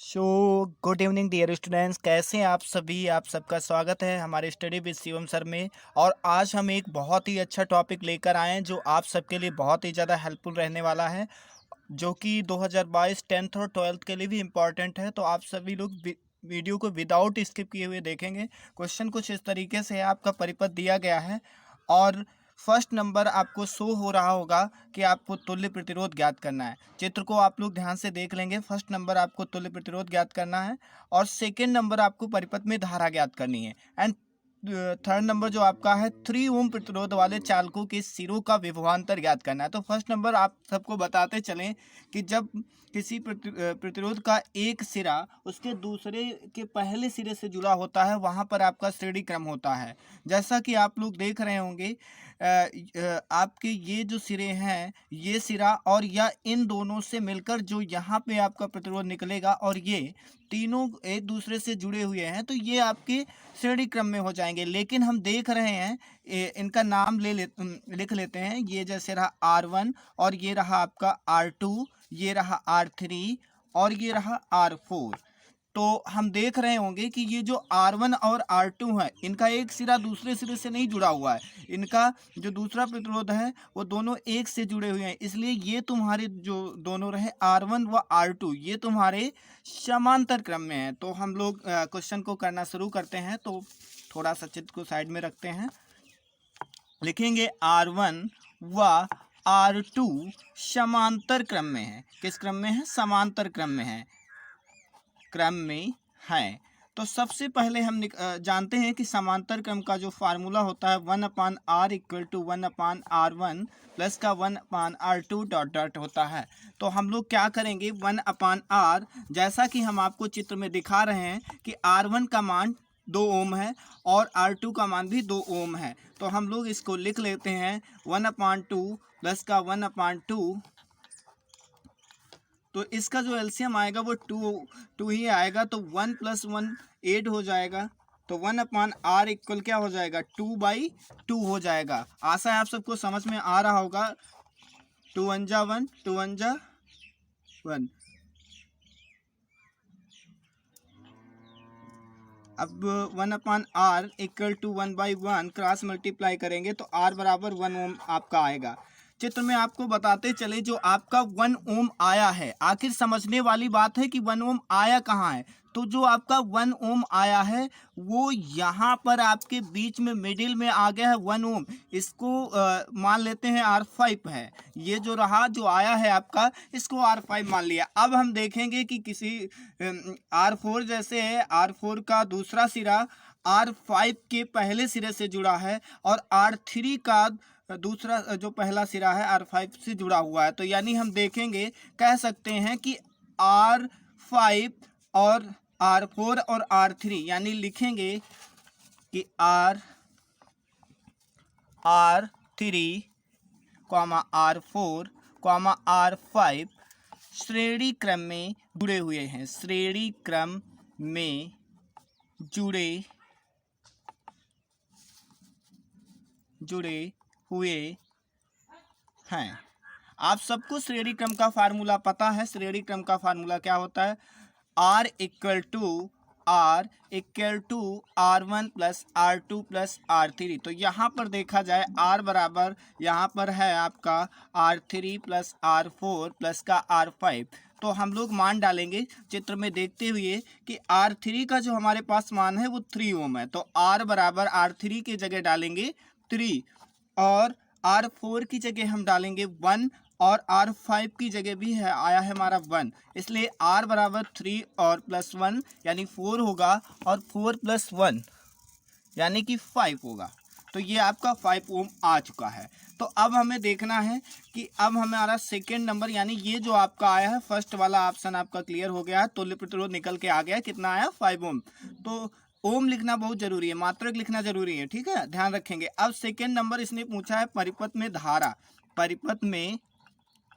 सो good evening dear students, कैसे हैं आप सभी। आप सबका स्वागत है हमारे स्टडी विद शिवम सर में। और आज हम एक बहुत ही अच्छा टॉपिक लेकर आए हैं जो आप सबके लिए बहुत ही ज़्यादा हेल्पफुल रहने वाला है, जो कि 2022 10th और 12th के लिए भी इम्पॉर्टेंट है। तो आप सभी लोग वीडियो को विदाउट स्किप किए हुए देखेंगे। क्वेश्चन कुछ इस तरीके से है, आपका परिपथ दिया गया है और फर्स्ट नंबर आपको शो हो रहा होगा कि आपको तुल्य प्रतिरोध ज्ञात करना है। चित्र को आप लोग ध्यान से देख लेंगे। फर्स्ट नंबर आपको तुल्य प्रतिरोध ज्ञात करना है और सेकेंड नंबर आपको परिपथ में धारा ज्ञात करनी है। एंड थर्ड नंबर जो आपका है 3 ओम प्रतिरोध वाले चालकों के सिरों का विभवांतर ज्ञात करना है। तो फर्स्ट नंबर आप सबको बताते चलें कि जब किसी प्रतिरोध का एक सिरा उसके दूसरे के पहले सिरे से जुड़ा होता है, वहाँ पर आपका श्रेणी क्रम होता है। जैसा कि आप लोग देख रहे होंगे, आपके ये जो सिरे हैं, ये सिरा और या इन दोनों से मिलकर जो यहाँ पे आपका प्रतिरोध निकलेगा और ये तीनों एक दूसरे से जुड़े हुए हैं, तो ये आपके श्रेणी क्रम में हो जाएंगे। लेकिन हम देख रहे हैं इनका नाम लिख लेते हैं। ये जैसे रहा R1 और ये रहा आपका R2, ये रहा R3 और ये रहा R4। तो हम देख रहे होंगे कि ये जो R1 और R2 है, इनका एक सिरा दूसरे सिरे से नहीं जुड़ा हुआ है। इनका जो दूसरा प्रतिरोध है वो दोनों एक से जुड़े हुए हैं, इसलिए ये तुम्हारे जो दोनों रहे R1 व R2, ये तुम्हारे समांतर क्रम में है। तो हम लोग क्वेश्चन को करना शुरू करते हैं। तो थोड़ा सा चित्र को साइड में रखते हैं। लिखेंगे R1 व R2 समांतर क्रम में है। किस क्रम में है? समांतर क्रम में है, क्रम में है। तो सबसे पहले हम जानते हैं कि समांतर क्रम का जो फार्मूला होता है 1/r equal to 1/r1 plus का 1/r2 डॉट डॉट होता है। तो हम लोग क्या करेंगे, 1/r, जैसा कि हम आपको चित्र में दिखा रहे हैं कि R1 का मान 2 ओम है और R2 का मान भी 2 ओम है। तो हम लोग इसको लिख लेते हैं 1/2 प्लस का 1/2। तो इसका जो एलसीएम आएगा वो टू ही आएगा। तो 1 + 1 8 हो जाएगा। तो 1/r इक्वल क्या हो जाएगा? 2/2 हो जाएगा। आशा है आप सबको समझ में आ रहा होगा। 2 1 जा 1, 2 1 जा 1। अब 1/r equal to 1/1 cross multiply करेंगे तो r बराबर 1 ओम आपका आएगा। चित्र में आपको बताते चले, जो आपका 1 ओम आया है, आखिर समझने वाली बात है कि 1 ओम आया कहाँ है। तो जो आपका 1 ओम आया है वो यहाँ पर आपके बीच में मिडिल में आ गया है 1 ओम। इसको मान लेते हैं R5 है। ये जो रहा जो आया है आपका, इसको R5 मान लिया। अब हम देखेंगे कि किसी R4 जैसे है, R4 का दूसरा सिरा R5 के पहले सिरे से जुड़ा है और R3 का दूसरा जो पहला सिरा है R5 से जुड़ा हुआ है। तो यानी हम देखेंगे, कह सकते हैं कि R5 और R4 और R3, यानी लिखेंगे कि R3, R4, R5 श्रेणी क्रम में जुड़े हुए हैं, श्रेणी क्रम में जुड़े हुए हैं। आप सबको श्रेणी क्रम का फार्मूला पता है। श्रेणी क्रम का फार्मूला क्या होता है? R equal to R1 plus R2 plus R3। तो यहाँ पर देखा जाए R बराबर यहाँ पर है आपका R3 प्लस R4 प्लस का R5। तो हम लोग मान डालेंगे चित्र में देखते हुए कि R3 का जो हमारे पास मान है वो 3 ओम है। तो R बराबर R3 की जगह डालेंगे 3 और R4 की जगह हम डालेंगे 1 और R5 की जगह भी है आया है हमारा 1। इसलिए R बराबर 3 और प्लस 1 यानी 4 होगा और 4 + 1 यानी कि 5 होगा। तो ये आपका 5 ओम आ चुका है। तो अब हमें देखना है कि अब हमारा सेकेंड नंबर, यानी ये जो आपका आया है फर्स्ट वाला ऑप्शन आपका क्लियर हो गया है। तुल्य प्रतिरोध निकल के आ गया। कितना आया? 5 ओम। तो ओम लिखना बहुत जरूरी है, मात्रक लिखना जरूरी है, ठीक है, ध्यान रखेंगे। अब सेकेंड नंबर इसने पूछा है परिपथ में धारा। परिपथ में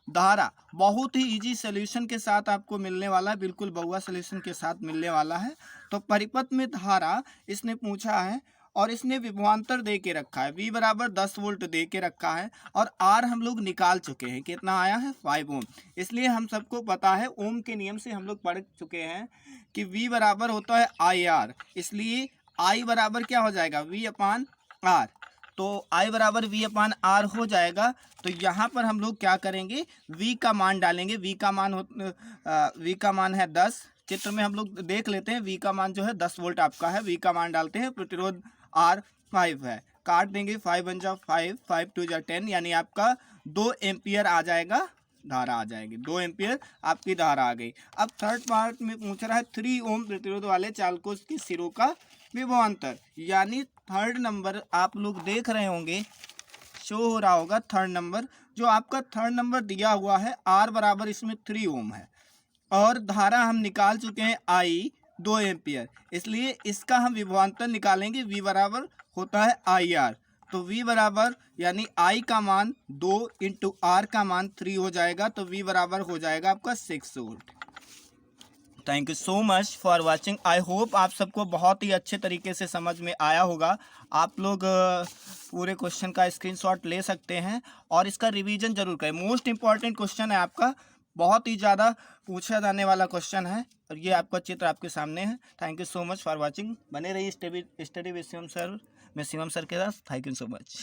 धारा बहुत ही इजी सॉल्यूशन के साथ आपको मिलने वाला है, बिल्कुल बहुआ सॉल्यूशन के साथ मिलने वाला है। तो परिपथ में धारा इसने पूछा है और इसने विभवांतर दे के रखा है, V बराबर 10 वोल्ट दे के रखा है और R हम लोग निकाल चुके हैं, कितना आया है 5 ओम। इसलिए हम सबको पता है, ओम के नियम से हम लोग पढ़ चुके हैं कि V बराबर होता है IR, इसलिए I बराबर क्या हो जाएगा V अपान R। तो I बराबर V अपान R हो जाएगा। तो यहाँ पर हम लोग क्या करेंगे, V का मान डालेंगे। V का मान है 10। चित्र में हम लोग देख लेते हैं, V का मान जो है 10 वोल्ट आपका है। V का मान डालते हैं, प्रतिरोध R 5 है, काट देंगे, 5 वन जा 5, 5 टू जा 10, यानी आपका 2 एम्पियर आ जाएगा, धारा आ जाएगी, 2 एम्पियर आपकी धारा आ गई। अब थर्ड पार्ट में पूछ रहा है 3 ओम प्रतिरोध वाले चालकों के सिरों का विभवांतर, यानी थर्ड नंबर आप लोग देख रहे होंगे, शो हो रहा होगा थर्ड नंबर। जो आपका थर्ड नंबर दिया हुआ है, R बराबर इसमें 3 ओम है और धारा हम निकाल चुके हैं I 2 एम्पियर, इसलिए इसका हम विभवांतर निकालेंगे। V बराबर होता है IR, तो V बराबर यानी I का मान 2 इंटू R का मान 3 हो जाएगा, तो V बराबर हो जाएगा आपका 6 volt. Thank you so much for watching. I hope आप सबको बहुत ही अच्छे तरीके से समझ में आया होगा। आप लोग पूरे क्वेश्चन का स्क्रीनशॉट ले सकते हैं और इसका रिवीजन जरूर करें। मोस्ट इंपॉर्टेंट क्वेश्चन है आपका, बहुत ही ज़्यादा पूछा जाने वाला क्वेश्चन है और ये आपका चित्र आपके सामने है। Thank you so much for watching. बने रहिए स्टडी विद शिवम सर, मैं शिवम सर के साथ। Thank you so much.